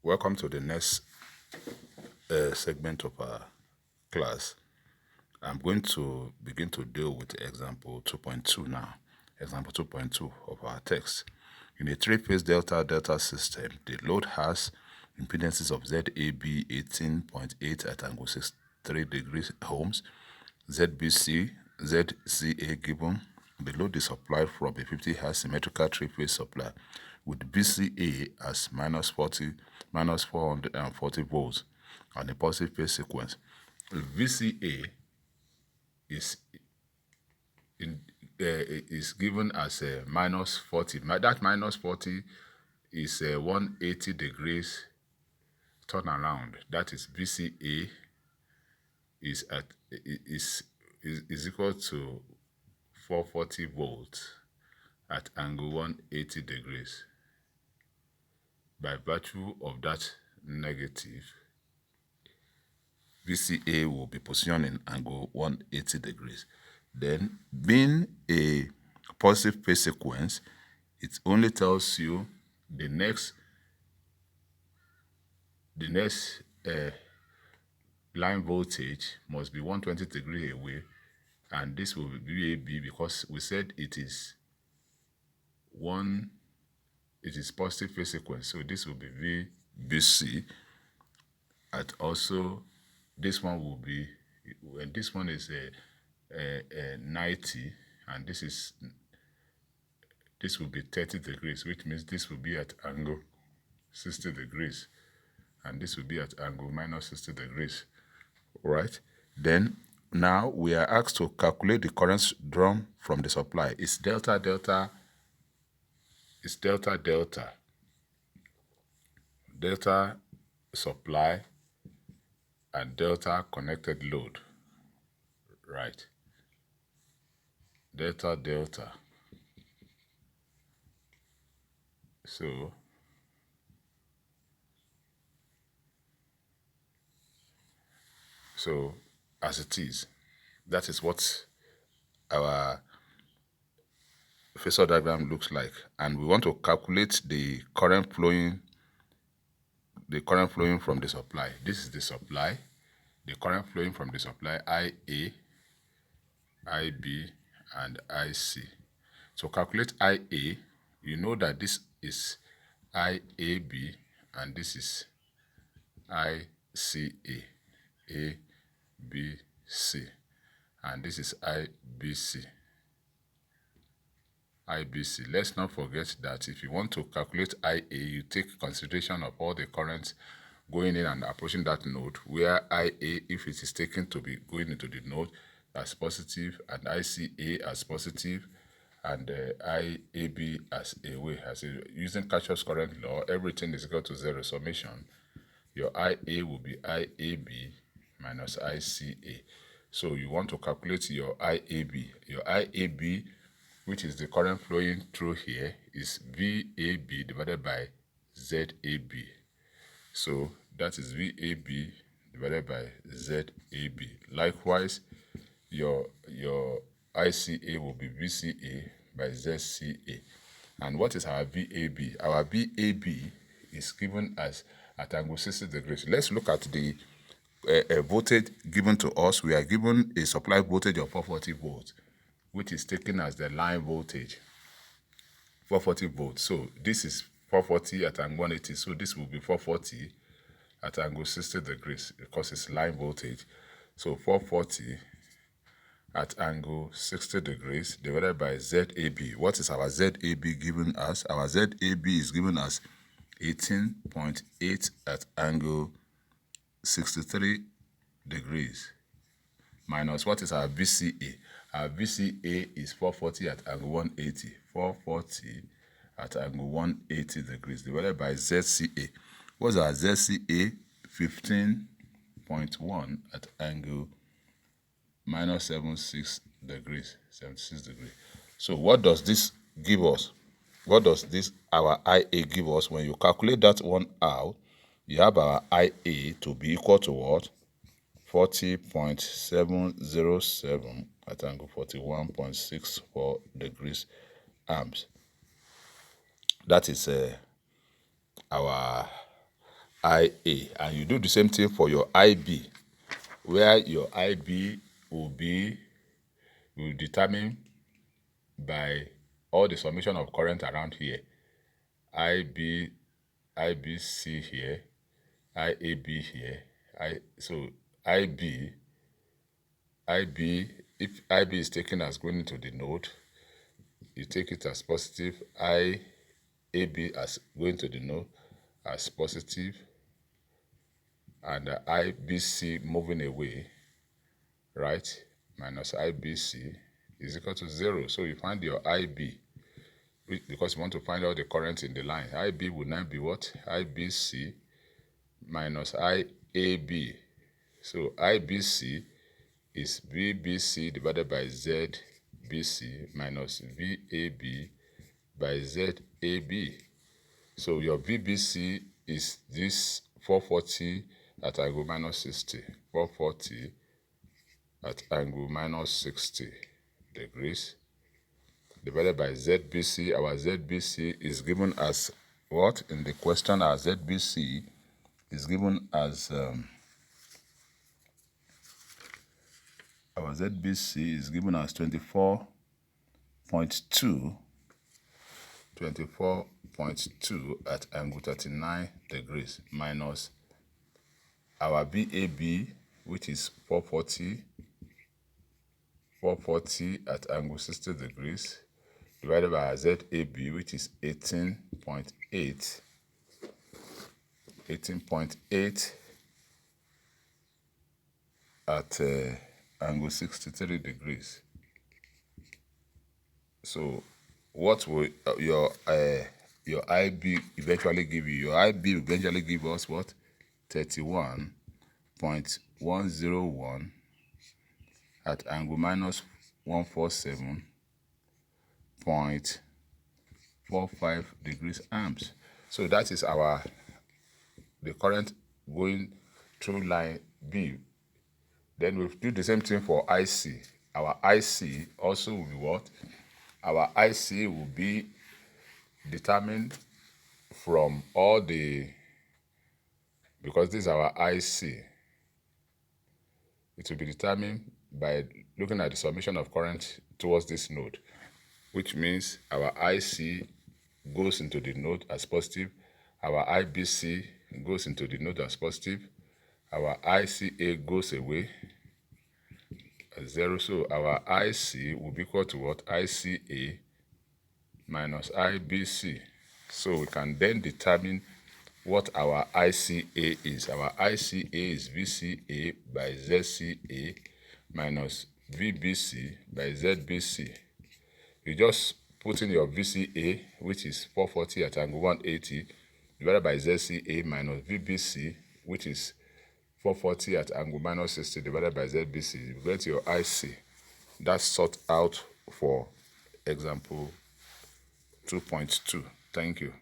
Welcome to the next segment of our class. I'm going to begin to deal with example 2.2 now. Example 2.2 of our text. In a three-phase delta-delta system, the load has impedances of ZAB 18.8 at angle 63 degrees ohms, ZBC, ZCA given. The load is supplied from a 50 Hz symmetrical three-phase supply with BCA as minus 440 volts and a positive phase sequence. VCA is is given as a minus 40. That minus 40 is a 180 degrees turnaround. That is VCA is at is equal to 440 volts at angle 180 degrees. By virtue of that negative, VCA will be positioned in angle 180 degrees. Then, being a positive phase sequence, it only tells you the next line voltage must be 120 degrees away, and this will be VAB because we said it is positive phase sequence, so this will be VBC. And also this one will be, when this one is a 90, and this will be 30 degrees, which means this will be at angle 60 degrees, and this will be at angle minus 60 degrees, right? Then now we are asked to calculate the currents drawn from the supply. It's delta delta supply and delta connected load, right? Delta. So as it is, that is what our phasor diagram looks like, and we want to calculate the current flowing from the supply. This is the supply. The current flowing from the supply, IA, IB, and IC. To calculate IA, you know that this is IAB and this is ICA, ABC, and this is IBC. Let's not forget that if you want to calculate IA, you take consideration of all the currents going in and approaching that node, where IA, if it is taken to be going into the node, as positive, and ICA as positive, and IAB as away. Using Kirchhoff's current law, everything is equal to zero summation. Your IA will be IAB minus ICA. So you want to calculate your IAB. Your IAB, which is the current flowing through here, is VAB divided by ZAB. So that is VAB divided by ZAB. Likewise, your ICA will be VCA by ZCA. And what is our VAB? Our VAB is given as at angle 60 degrees. Let's look at the voltage given to us. We are given a supply voltage of 440 volts, which is taken as the line voltage, 440 volts. So this is 440 at angle 180. So this will be 440 at angle 60 degrees because it's line voltage. So 440 at angle 60 degrees divided by ZAB. What is our ZAB given as? Our ZAB is given as 18.8 at angle 63 degrees minus what is our VCA? Our VCA is 440 at angle 180. 440 at angle 180 degrees divided by ZCA. What's our ZCA? 15.1 at angle minus 76 degrees. So what does this give us? What does this our IA give us? When you calculate that one out, you have our IA to be equal to what? 40.707 at angle 41.64 degrees amps. That is our IA. And you do the same thing for your IB, where your IB will determine by all the summation of current around here. IBC here, IAB here. So IB, if IB is taken as going into the node, you take it as positive. IAB as going to the node as positive, and IBC moving away, right, minus IBC is equal to 0. So you find your IB, because you want to find out the current in the line. IB would now be what? IBC minus IAB. So IBC is VBC divided by ZBC minus VAB by ZAB. So your VBC is this 440 at angle minus 60. 440 at angle minus 60 degrees divided by ZBC. Our ZBC is given as what? In the question, our ZBC is given as our ZBC is given as 24.2 at angle 39 degrees minus our VAB, which is 440 at angle 60 degrees divided by our ZAB, which is 18.8 at angle 63 degrees. So what will your IB eventually give you? Your IB will eventually give us what? 31.101 at angle minus 147.45 degrees amps. So that is the current going through line B. Then we'll do the same thing for IC. Our IC also will be what? Our IC will be determined from all the, because this is our IC, it will be determined by looking at the summation of current towards this node, which means our IC goes into the node as positive, our IBC goes into the node as positive, our ICA goes away as 0. So our IC will be equal to what? ICA minus IBC. So we can then determine what our ICA is. Our ICA is VCA by ZCA minus VBC by ZBC. You just put in your VCA, which is 440 at angle 180, divided by ZCA minus VBC, which is 440 at angle minus 60 divided by ZBC. You get your IC. That's sought out for example 2.2. Thank you.